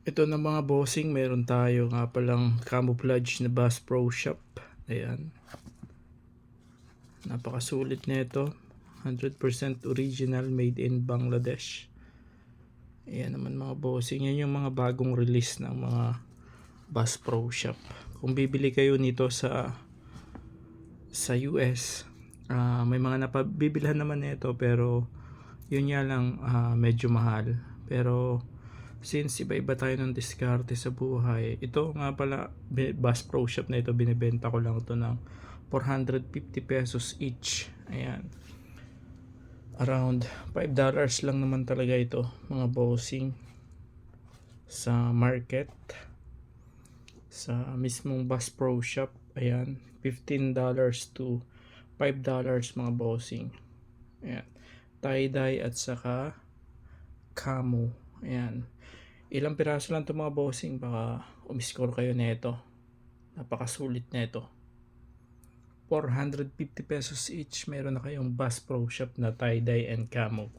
Ito na mga bossing, meron tayo nga palang camouflage na Bass Pro Shop. Ayan. Napakasulit nito. 100% original, made in Bangladesh. Ayan naman mga bossing. Yan yung mga bagong release ng mga Bass Pro Shop. Kung bibili kayo nito sa US, may mga napabibilhan naman nito, pero yun nga lang, medyo mahal. Pero since iba-iba tayo ng diskarte sa buhay, ito nga pala, Bass Pro Shop na ito, binibenta ko lang ito ng 450 pesos each. Ayan, around $5 lang naman talaga ito mga bossing sa market, sa mismong Bass Pro Shop. Ayan, $15 to $5 mga bossing. Ayan, tie-dye at saka camo. Ayan, ilang piraso lang ito mga bossing, baka umiscore kayo nito. Napakasulit nito. 450 pesos each, meron na kayong Bass Pro Shop na tie-dye and camo.